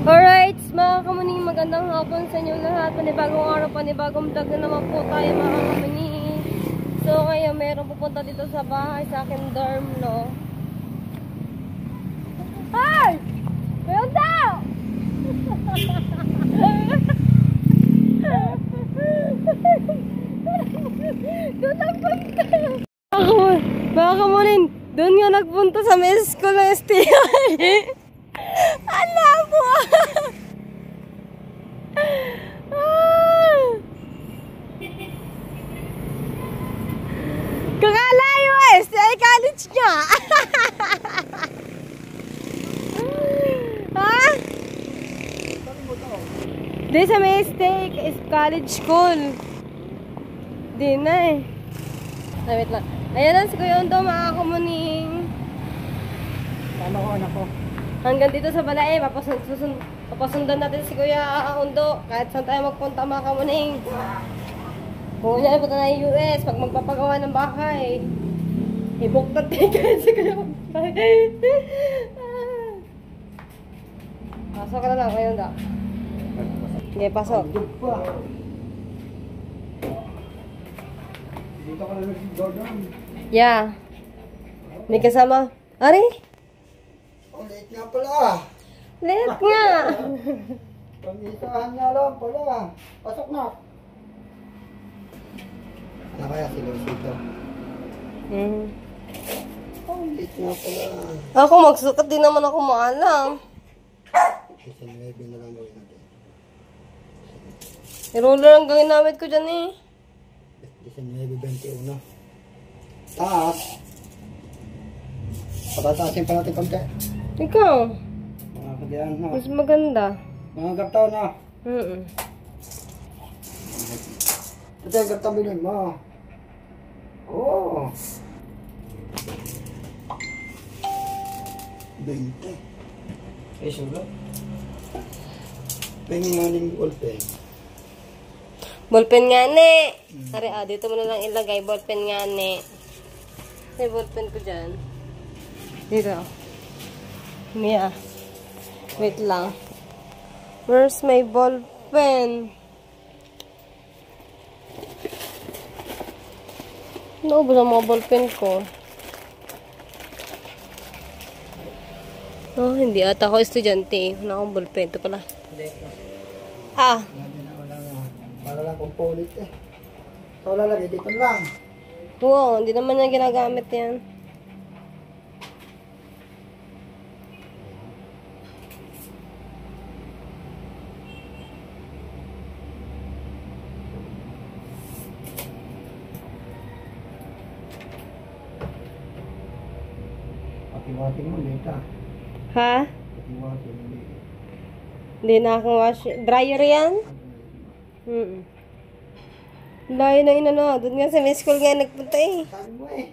Alright, mga kamuning, magandang hapon sa inyo lahat. Panibagong araw, panibagong vlog na naman po tayo, mga kamuning. So ngayon, meron pupunta dito sa bahay, sa akin dorm, no? Ay! Meron daw! Doon nagpunta! Mga kamuning, doon nga nagpunta sa may school ng STI. Alam mo! Kakalayo eh! STI college niya! Ha? Di sa may STI college school. Di na eh. Ay, wait lang. Ayan lang si Kuya Undo, mga kamuning. Tama ko, anak ko. Hanggang dito sa Balay, papasundan natin si Kuya Undo. Kahit saan tayo magpunta, mga kamuning. Kung niya punta na yung US, pag magpapagawa ng bahay, i-book na ticket si Kuya Undo. Pasok ka na lang, Kuya Undo. Sige, pasok. Dito ka na nag-Jordan. Yeah. May kasama. Ari? Oh, late nga pala. Late nga. Pag-isahan nga lang pala. Pasok na. Ano kaya si Luisito? Oh, late nga pala. Ako, magsukat din naman ako maalam. Isa 9 na lang gawin natin. I-roller ang gawin namin ko dyan eh. 19:21. Taas. Patatasin pa natin konti. Ikaw. Mga kadiyan na. Mas maganda. Mga gaptaw na. Ito yung gaptaw bilhin mo. Oo. 20. Eh, sulo. Pengi nga ning ballpen. Ballpen nga ne. Ari, dito mo na lang ilagay. Ballpen nga ne. May ballpen ko dyan. Dito. Mia. Wait lang. Where's my ballpen? Naubos ang mga ballpen ko. Oh, hindi ata ako estudyante. Wala akong ballpen. Ito pala. Ah. Para lang kung pulit eh. So lalagay dito lang. Oo, hindi naman niya ginagamit yan. Pati-wati mo lita. Ha? Pati-wati mo lita. Hindi na akong wash. Dryer yan? Layo na inano. Doon nga sa may school nga nagpunta eh. Sabi mo eh.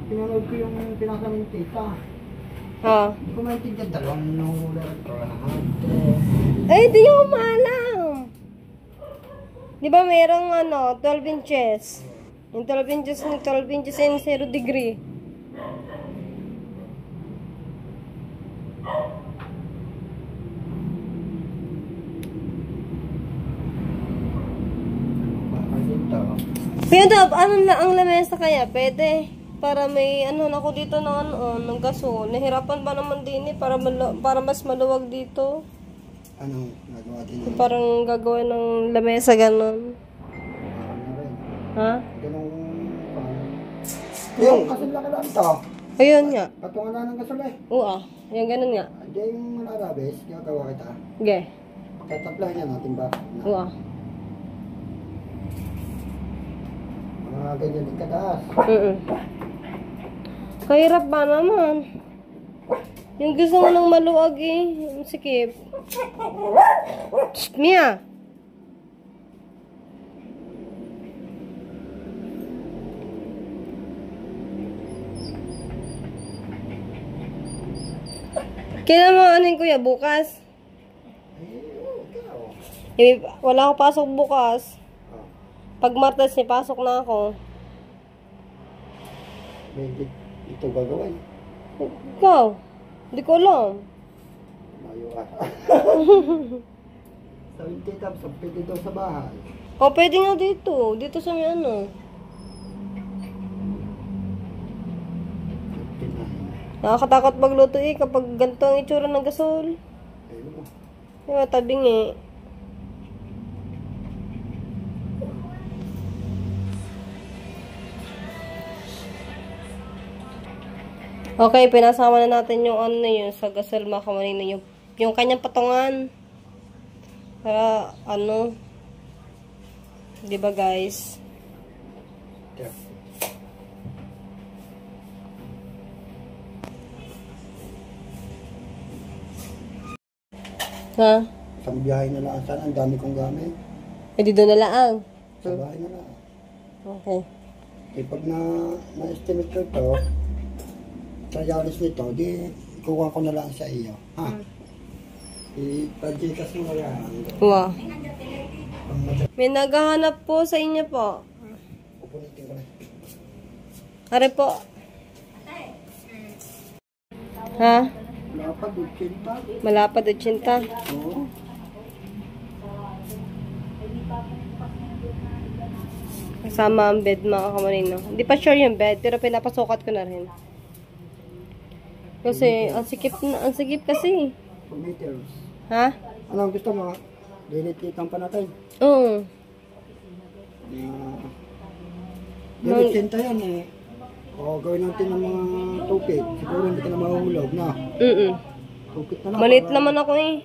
Pinanood ko yung pinasa ng tita. Ha? Hindi ko maintindihan. Dalawang nahula at lahat. Ay, di ko maalam. Di ba mayroong 12 inches? Yung 12 inches in 0 degree. Pero ang lamesa kaya? Pwede. Para may ako dito ng gaso. Nahirapan ba naman din eh para mas maluwag dito. Anong nagawa din? Parang gagawin ng lamesa ganon. Ha? Ganong yung kasal lang lang ito. Ayun nga. Patungan na ng kasal eh. Oo. Yung ganon nga. Hindi yung malarabes. Ginagawa kita. Okay. Tataplahin niya natin ba? Oo. Mga ganyan din kataas. Kahirap ba naman? Yung gusto mo ng maluwag eh. Sikip. Shh, Mia! Kailan mo ano yung kuya? Bukas? Wala ako pasok bukas. Pag Martes, may pasok na ako. May ito gagawin. Ikaw? Hindi ko alam. Mayo ka. Sa winti tapos, pwede daw sa bahay. O, pwede nga dito. Dito sa may ano. Nakakatakot magluto eh kapag ganito ang itsura ng gasol. Ayun mo. Yung tabing eh. Okay, pinasama na natin yung ano na yun sa gasol mga kamanina. Yung kanyang patungan. Para ano. Diba guys? Yeah. Ha? Isang biyahe na lang sana, ang dami kong gamit. Eh, di doon na lang. Sa bahay na lang. Okay. Eh, pag na-estimate ko ito, sa yalis nito, di ikuha ko na lang sa iyo. Ha? I-pagjikas mo na yan. Wow. May naghahanap po sa inyo po. Pupunitin ko na. Are po. Ha? Lapad, utsinta. Malapad o tsinta. Oo. Kasama ang bed mga kamarino. Hindi pa sure yung bed, pero pinapasukat ko na rin. Kasi, ang sikip kasi. 2 meters. Ha? Ano ang gusto mo? Lilititan pa natin. Oo. Yung utsinta yan eh. O, gawin natin ng mga tupid. Siguro hindi ka na mahuhulog na. Tupid na lang. Malit naman ako eh.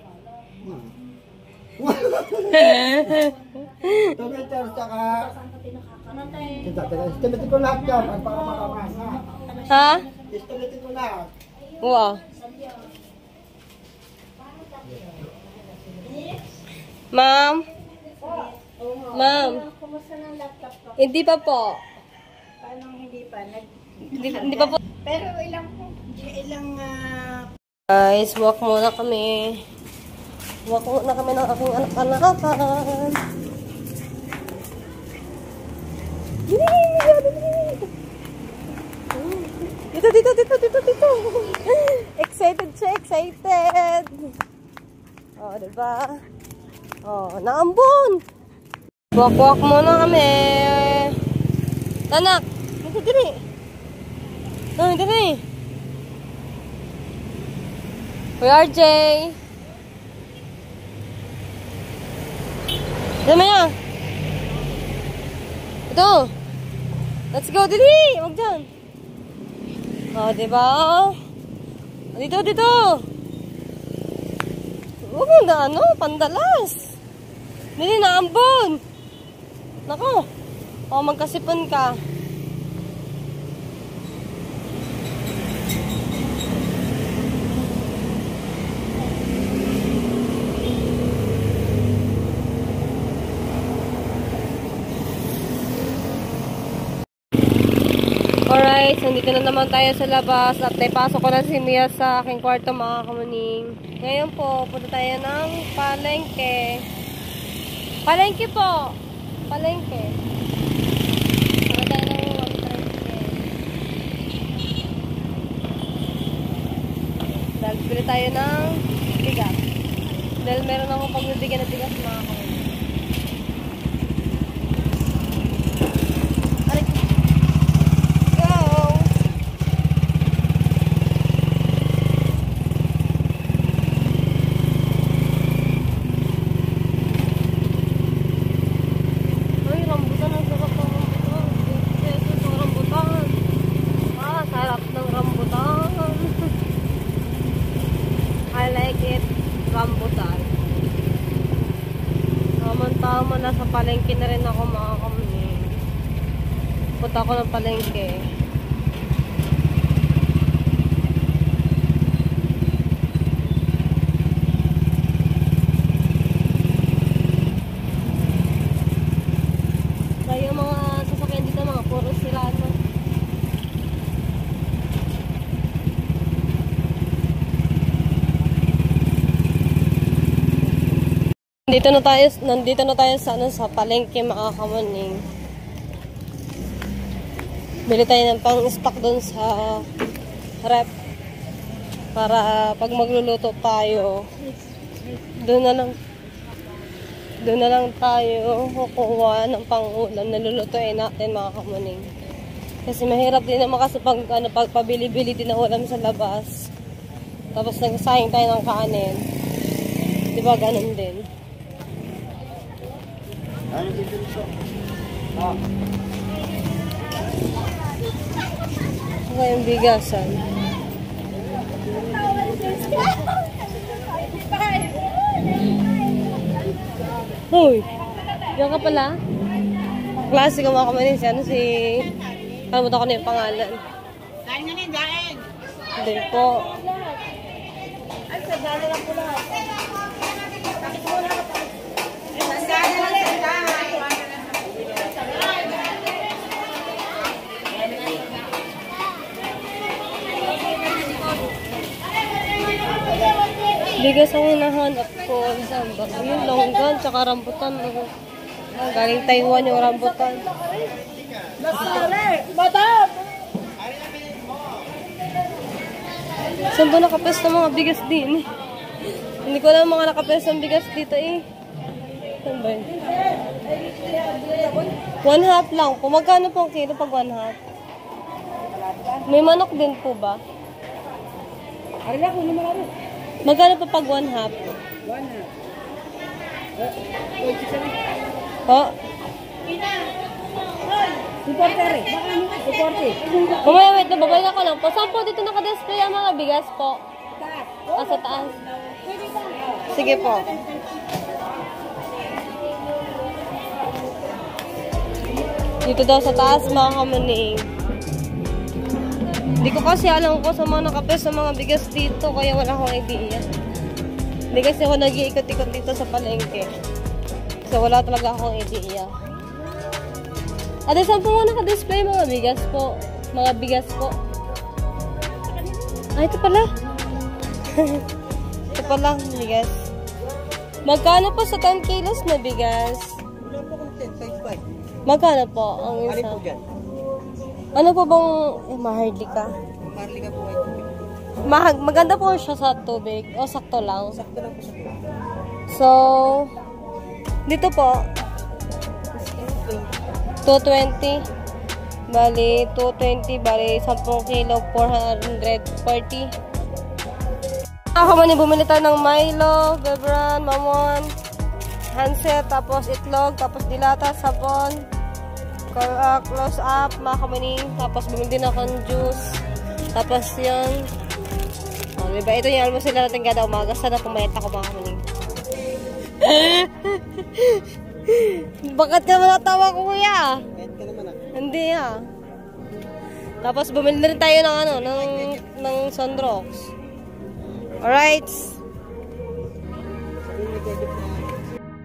2 meters, saka... Estimate ko lahat yan. At para makaman. Ha? Estimate ko lahat. Wow. Ma'am? Ma'am? Hindi pa po. Paano hindi pa? Hindi pa po. Pero ilang Guys, walk muna kami. Walk muna kami ng aking anak-anakan. Dito. Excited siya, excited. Oh, diba? Oh, naambon. Walk muna kami. Tanak, dito diri. Diri. Kuya RJ. Dama yan. Ito. Let's go, dili. Huwag dyan. O, diba? Dito. Huwag mo na, pandalas. Dili, naambon. Nako. O, magkasipon ka. Alright, so dito na naman tayo sa labas at pasok ko na si Mia sa aking kwarto mga kamuning. Ngayon po, punta tayo ng palengke. Palengke po! Palengke. Punta tayo ng palengke. Dahil bili tayo ng bigas. Dahil meron akong pagbibigyan ng bigas mga kamuning. Rambutan. Tama na sa palengke na rin ako mga kamuni. Punta ako ng palengke. Kaya mga sasakyan dito mga puro sirano. Nandito na tayo sa sa palengke mga kamuning. Bili tayo ng pang-stock doon sa rep para pag magluluto tayo, doon na lang tayo kukuha ng pang-ulam na lulutuin natin mga kamuning. Kasi mahirap din naman kasi pagpabili-bili din ng ulam sa labas. Tapos nagsasayang tayo ng kanin. Diba ganun din? Okay, yung bigasan. Hoy! Yan ka pala? Klase ka mga kamanin siya. Kalimutan ko na yung pangalan. Kain nga rin, kain! Hindi po. Ay, sandali lang po lahat. Sandali lang, sandali. Bigas ang hinahanap ko. Saan ba? Yung longgan, tsaka rambutan. Galing Taiwan yung rambutan. Nasali! Madam! Saan ba nakapes ng mga bigas din? Hindi ko alam mga nakapes ng bigas dito eh. Saan ba yun? 1/2 lang po. Magkano po ang kilo pag 1/2? May manok din po ba? Arila, kunin mo lang. Magkano po pag 1/2? 1/2. Oh, Importer eh. Importer. mamaya wait, nababalik ako lang po. Saan po dito nakadisplay ang mga bigas po? Sa taas. Sige po. Dito daw sa taas mga kamuning. Hindi ko kasi alam ko sa mga nakapes sa mga bigas dito, kaya wala akong idea. Hindi kasi ako nag-iikot-ikot dito sa palengke. So wala talaga akong idea. Ate, saan po mga naka-display mga bigas po? Mga bigas po. Ay, ito pala. Ito pala, bigas. Magkano po sa 10 kilos na bigas? Wala po kung 10.5. Magkano po ang Ano isa? po dyan? Ano po bang maharlika? Marlika po kayo. Maganda po siya sa tubig. O sakto lang. Sakto lang po sa po. So, dito po, 220. Bali, 220. Bali, 10 kilo, 440. Kakamani, bumili tayo ng Milo, Bebran, Mamon, handset, tapos itlog, tapos dilata, sabon, close up, mga kamani. Tapos bumili din ako ng juice. Tapos yun. Oh, diba? Ito yung almusal natin kada umaga. Sana pumayat ako mga kamani. Bakit ka natawa ko, kuya? Kahit ka naman ah. Hindi ah. Tapos bumili rin tayo ng ng Sunrox. Alright.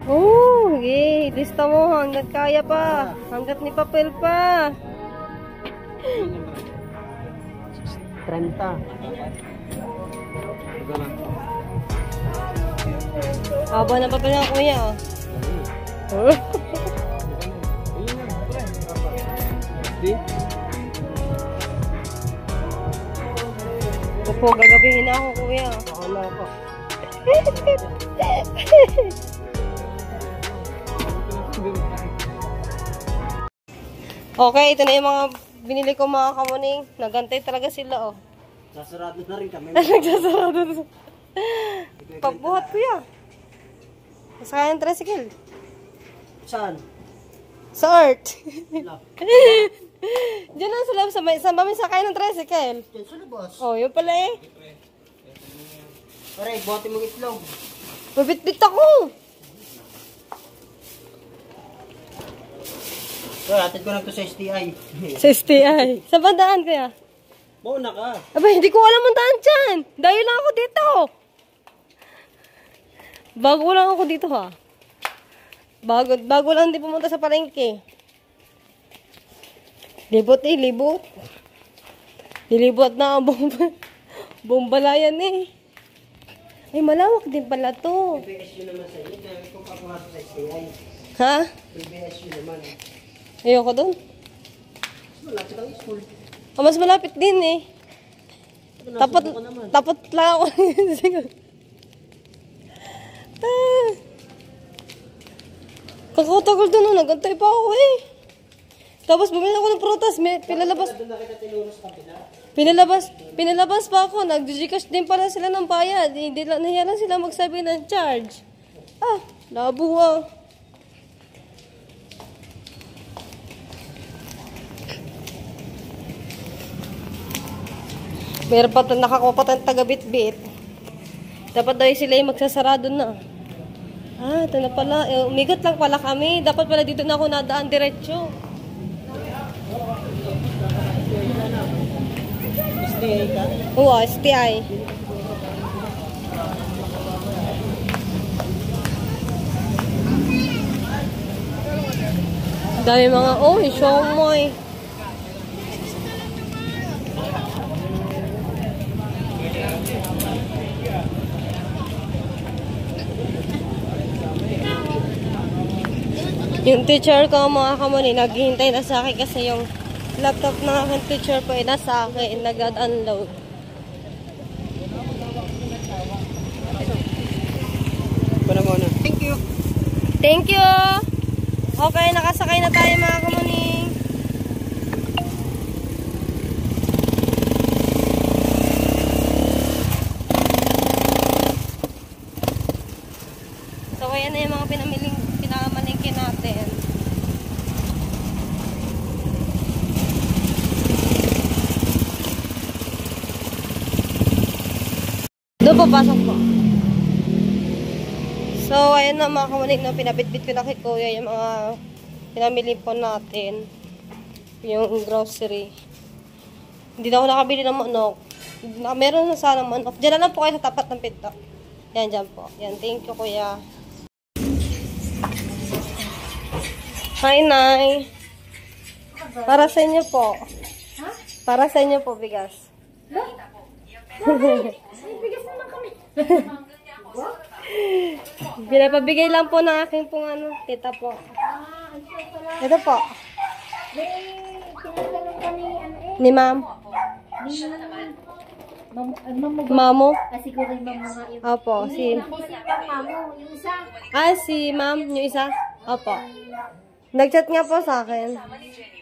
Oh, okay. Lista mo hanggat kaya pa. Hanggat ni papel pa. 30. Haba na papel na kuya. Oh. Opo, gagabihin na ako kuya. Wala pa. Okay, ito na yung mga binili ko mga kamuning. Nagantay talaga sila oh. Sasarado na rin kami. Nagsasarado na. Pagbuhat kuya. Masakay ng tricycle. Saan? Sa art. Wala. Diyan lang sila sa mami sakay ng tricycle. Diyan sa labas. Oh, yun pala eh. Pare, bote mong itlog. Mabitbit ako. So, atid ko lang to sa STI. Sa STI. Sa bandaan kaya? Mauna ka. Aba, hindi ko alam ang daan dyan. Dahil lang ako dito. Bago lang ako dito ha. Bago lang hindi pumunta sa palengke. Libot eh, libot. Nilibot na ang buong balayan eh. Ay, malawak din pala to. PBSU naman sa inyo. Kaya kung papumasok sa STI. Ha? PBSU naman. Ayoko doon. Malapit ang school. Oh, mas malapit din eh. Tapot lang ako. Kakatagal doon na. Nagantay pa ako eh. Tapos bumili ako ng prutas. Pinalabas pa ako. Nag-Gcash din pala sila ng bayad. Hindi lang, nahiya lang sila magsabi ng charge. Ah, labo ah. Meron pa nakakuha pa tayong taga-bit-bit. Dapat daw sila yung magsasarado na. Ah, ito na pala. Umigot lang pala kami. Dapat pala dito na ako nadaan diretso. STI ka? Oo, STI. Dami mga, siomoy. Yung teacher ko, mga kamuni, naghihintay na sa akin kasi yung laptop ng aking teacher po ay nasa akin, nag-unload. Muna. Thank you. Thank you! Okay, nakasakay na tayo mga kamuni. So, ayan na yung mga pinamalingkin natin. Doon papasok po. So, ayan na mga kamuning na pinabitbit ko na kay Kuya yung mga pinamili po natin. Yung grocery. Hindi na ako nakabili ng manok. Meron na sana manok. Diyan na lang po kayo sa tapat ng pinto. Yan, dyan po. Yan, thank you Kuya. Hi, Nay. Para sa inyo po. Para sa inyo po, bigas. Bigas naman kami. Pinapabigay lang po ng aking pong tita po. Ito po. Tinatanong ka ni Ni ma'am. Mamo. Siguro yung mga yung... Opo. Si mamo, yung isa. si ma'am. Yung isa. Opo. Nag-chat nga po sa akin.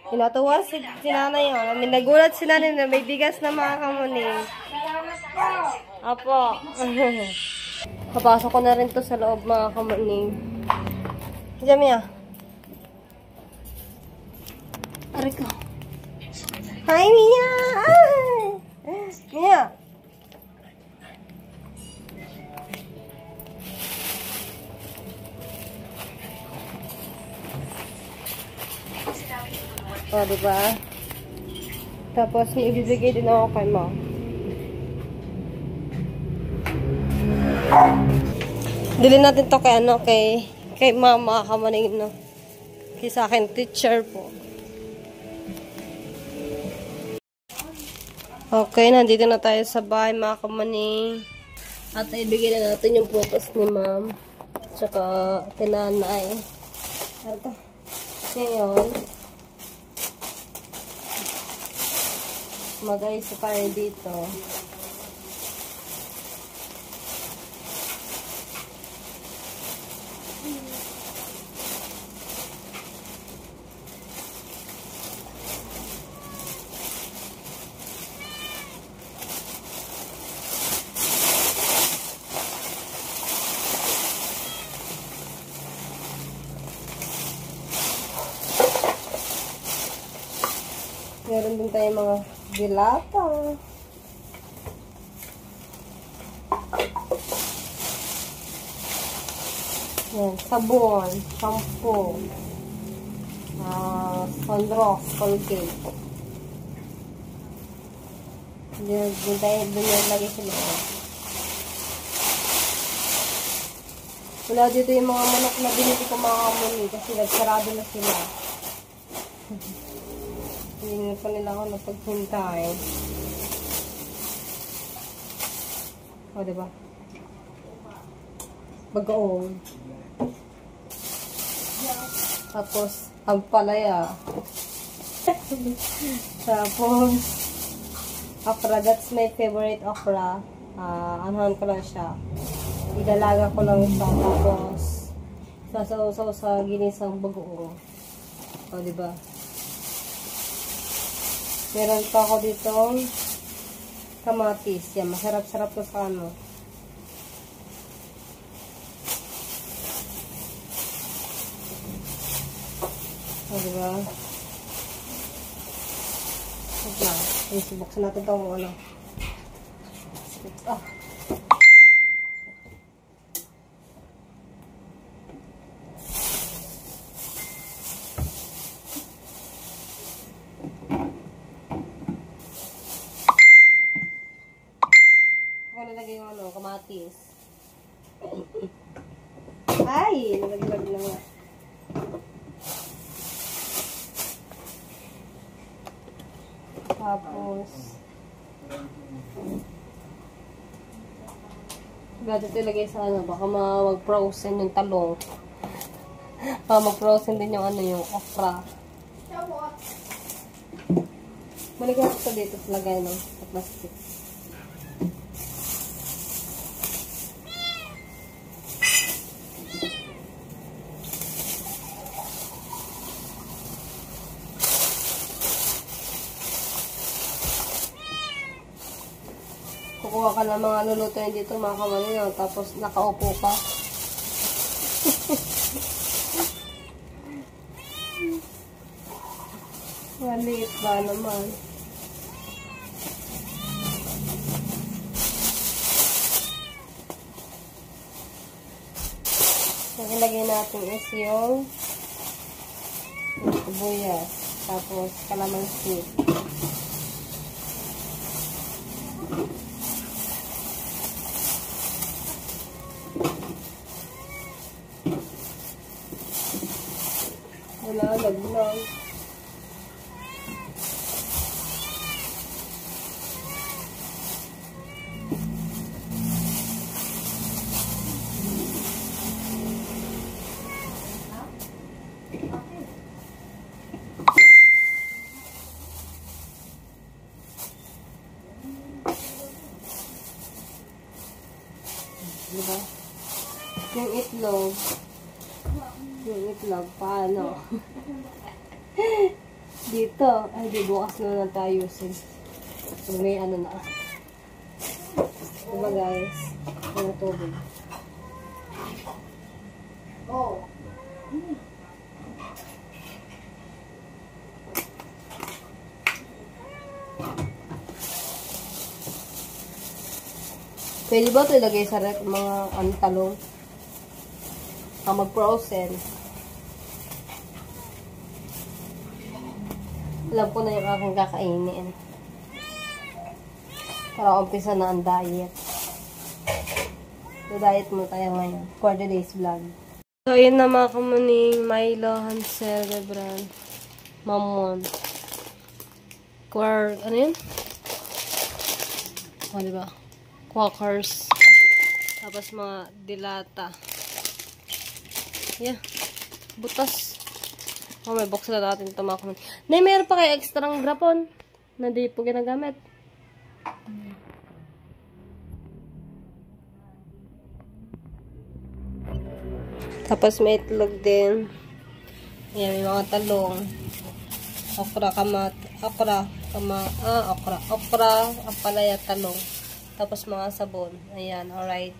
Pinatuwa si nanay yun. Nagulat si nanay na may bigas na mga kamuning. Salamat po. Opo. Papasok ko na rin to sa loob mga kamuning. Diyan, Mia. Aray ko. Hi, Mia! Mia! O, diba? Tapos, may ibibigay din ako kay Mom. Dili natin to kay kay Mama kamaning no. Kay sa akin teacher po. Okay, nandito na tayo sa bahay mga kamaning. At ibigay na natin yung photos ni Ma'am. Tsaka tinanay. Ito. Ngayon, mag-ayos tayo dito. Meron din tayo mga dilata. Yan, sabon, shampoo, sunrock, Colgate. Doon tayo, doon yan lagi sila. Wala dito yung mga manok na binili ko mga kamuli kasi nagsarado na sila. Hindi na pa nila ako napaghintay. O, diba? bagoong. Tapos, ampalaya. Tapos, okra. That's my favorite okra. Anahan ko lang siya. Idalaga ko lang siya. Tapos, sasaw-saw sa ginisang bagoong. O, diba? Meron pa ako ditong kamatis. Yan, masarap-sarap to sa ano. O, diba? Wait lang. Buksan natin itong ano. Ah. Ako nalagay yung ano, kamatis. Ay! Nalaglag na nga. Tapos, ba't ito ilagay sa ano, baka mag-frozen yung talong. Baka mag-frozen din yung ano, yung okra. Maligyan ko dito sa lagay ng plastic. Kukuha ka ng mga lulutuin dito, mga kamalinaw, tapos nakaupo ka. Maliit ba naman? Ang ilagay natin is yung sibuyas, tapos kalamansi. Wala, laglag. Diba? Yung itlog. Yung itlog, paano? Dito. Ay, di bukas na lang tayo. So, may ano na. Diba guys? Ano tubig. Oh. Pwede ba ito ilagay sa rep mga talong? Mag-frozen. Alam ko na yung aking kakainin. Para umpisa na ang diet. So, diet mo tayo ngayon. For today's vlog. So, yun na mga kamuning. Milo, Hansel, Lebran, Mamon. Ano yun? O, diba? Quakers. Tapos mga dilata. Yeah. Butas. Oh, may box na natin ito mga kamuning. Nay, mayroon pa kayo extrang grapon na di po ginagamit. Tapos may itlog din. Ayan, may mga talong. Okra, ampalaya, talong. Tapos mga sabon. Ayan, alright.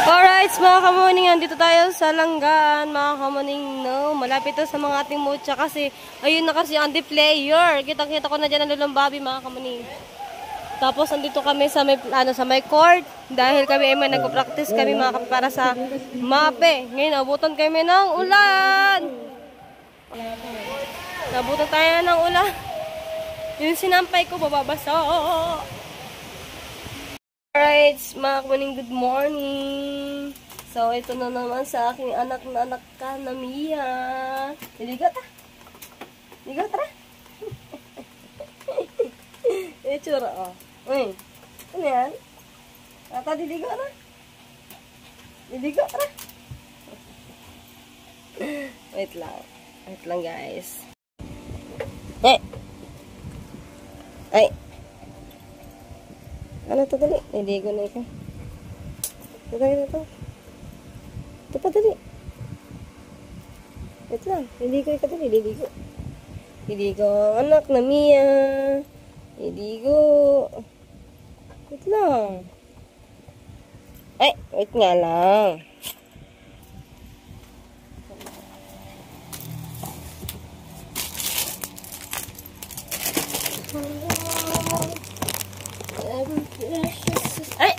Alright, mga kamuning, andito tayo sa Langgaan, mga kamuning, no? Malapit to sa mga ating mucha kasi, ayun na kasi ang player. Kitang-kita ko na dyan ang lulumbabi, mga kamuning. Tapos, andito kami sa may court. Dahil kami ay may nagpa-practice kami mga para sa mape. Ngayon, abutan kami ng ulan. Nabutan tayo ng ulan. Yung sinampay ko, bababasa. Alright, mga kamuning, good morning. So, ito na naman sa aking anak na anak ka na Mia. Liga ta. Liga, tara. Itsura, oh. Uy. Ano yan? Ata, diligo na. Diligo na. Wait lang. Wait lang, guys. Ay. Ano to, dali? Diligo na ikaw. Dali na to. Ito pa, dali. Wait lang. Diligo ikaw, dali. Diligo. Diligo ang anak na Mia. Diligo. Wait lang. Ay, wait nga lang. Ay!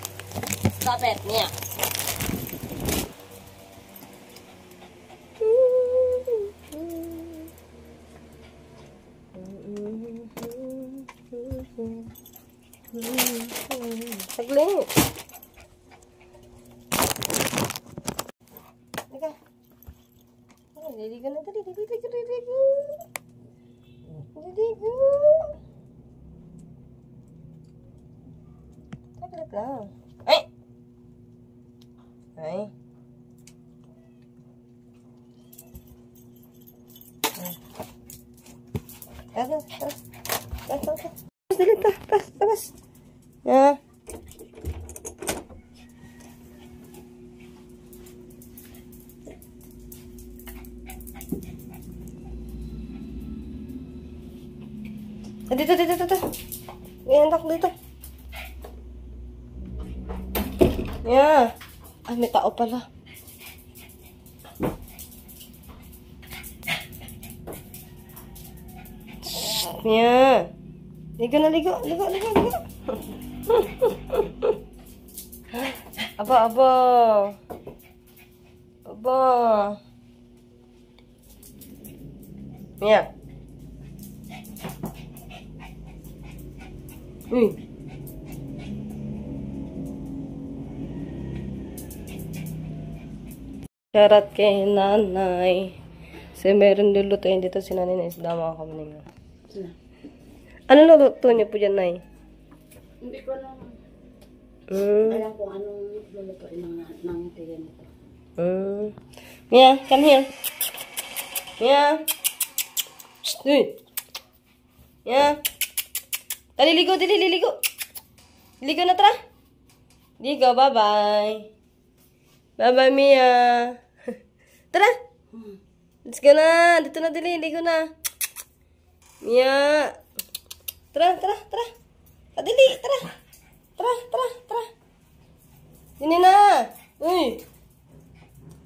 Stop it, Mia. Saglit. Teka. Liligo na tali. Liligo. Saglit lang. Ay! Ay. Tara. Dali, tapas. Ya. Dito. Iandak dito. Ya. Ay, may tao pala. Ya. Ligo na, ligo. Aba. Ya. Syarat kay nanay. Kasi meron lulutuin dito si nanay na isda mga kamaninga. Ano luluto niyo po dyan, Nay? Hindi ko lang alam kung anong lulutuin ng tiyan nito. Mia, come here. Mia. Mia. Dali, ligo. Ligo na, tara. Ligo, bye-bye. Bye-bye, Mia. Tara. Let's go na. Dito na, dali. Ligo na. Mia. Tara. Dali, tara. Tara. Sini na. Uy.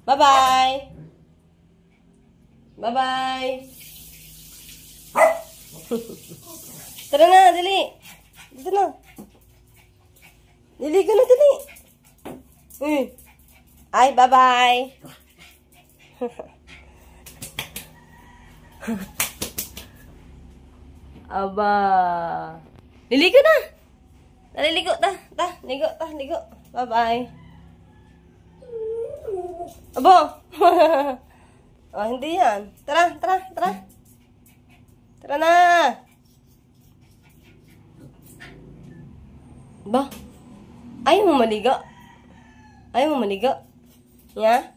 Bye-bye. Tara na, dali. Dito na. Dili ka na, dali. Ay, bye-bye. Aba. Liligo na. Naliligo, ligo. Bye-bye. Aba. Oh, hindi yan. Tara. Tara na. Ba? Ayaw mo maligo? Nya?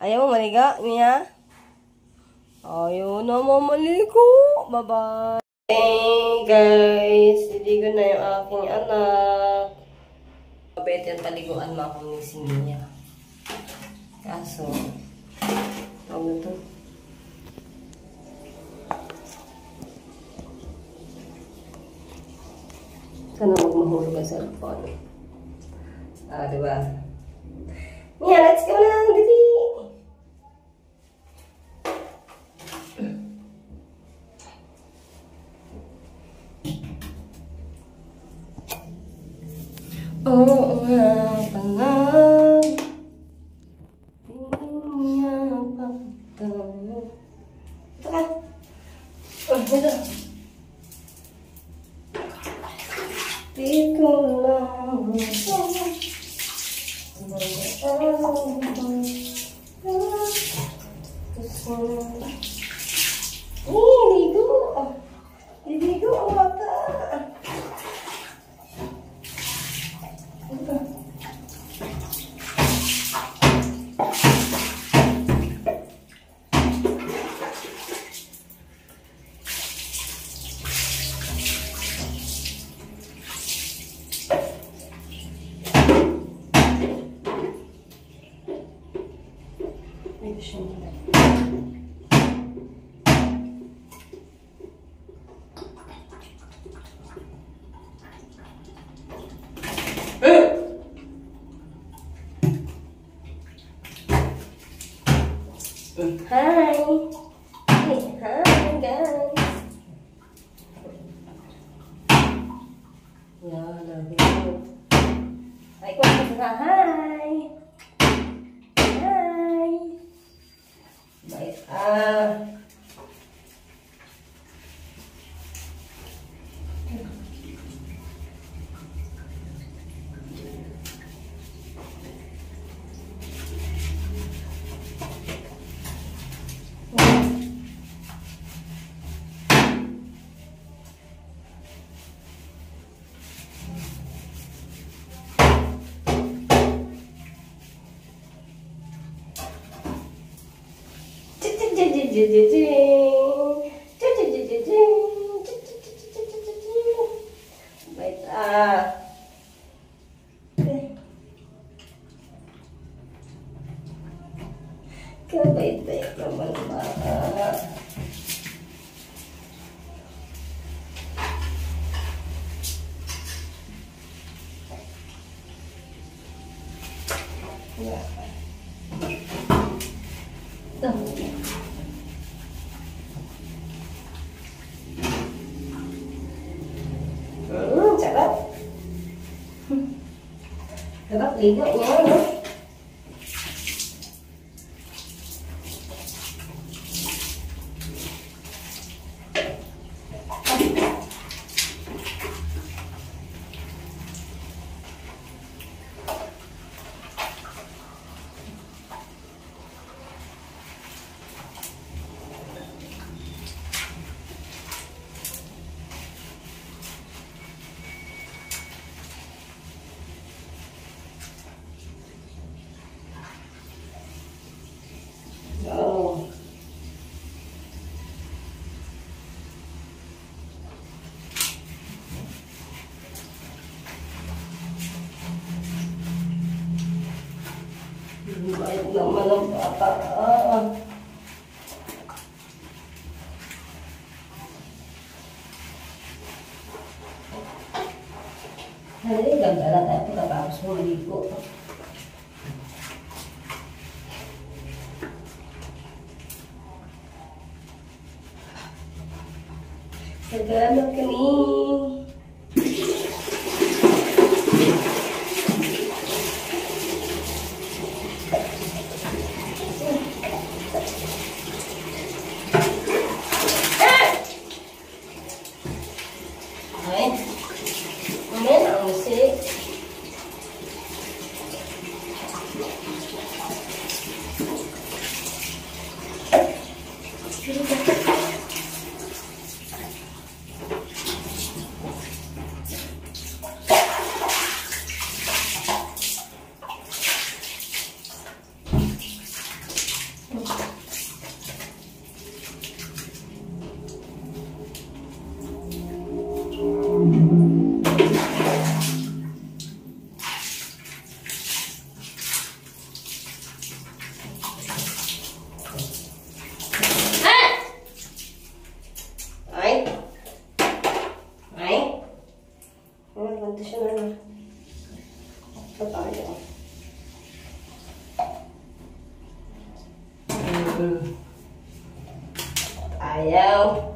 Ayaw mo maligo? Nya? Ayaw na mamaligo. Bye-bye. Hey guys, liligo na yung aking anak. Mabait yan paliguan mga kamising niya. Kaso, ano to? Sana magmahulog ang cellphone. Diba? Mia, let's go na, dali! Oo nga panag niya pagtanong. Tara! Dito! Di ko lang ligo ang bata. Hi! Hi, guys! Yeah, love you. Ay, kung na, hi! Hi! Bait Baik kebaik-baik naman ba? Sarap. Sarap ligo niya, no? Oh. Baik naman ang bata. Hari ganda na tayo pagkatapos mo maligo. Salamat kami. Ay, mamaya na ang musik. Ganito siya na. Ito tayo. Ayaw.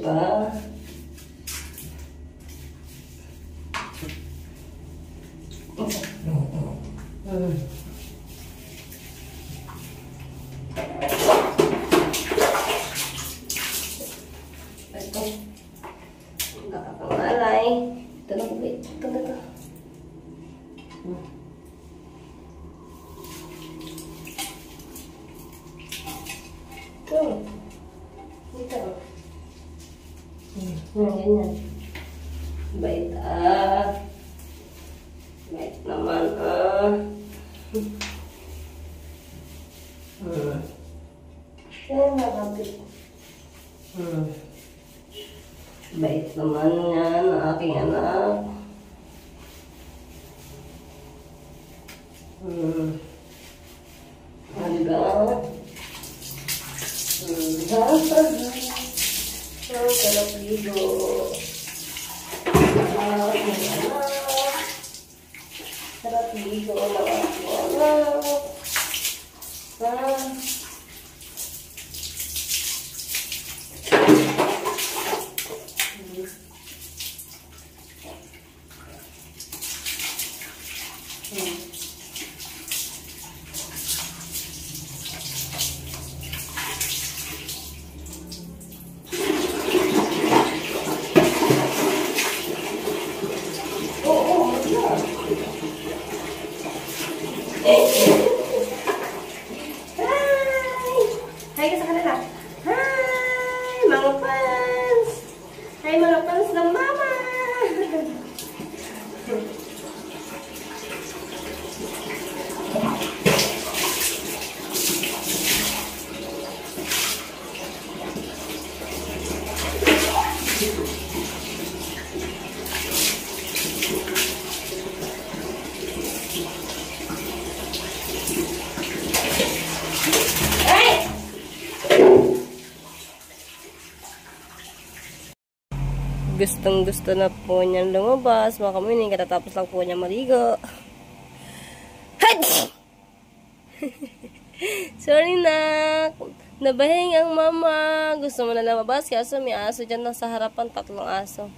pa. Ito. Nakapangalay. Ito na, wait. Ito. Ito. Ganyan. Bait Bait naman Kaya nakapit. Bait naman yan ang aking anak. Hanggang. Ang sarap ligo. Sarap ligo ng aking anak. Hi ka sa kanila. Hi, mga fans. Hi, mga fans ng mama. Gustong gusto na po niyang lumabas. Mga kamining, katatapos lang po niya maligo. Sorry na. Nabahing ang mama. Gusto mo na lumabas. Kaso may aso dyan sa harapan. 3 aso.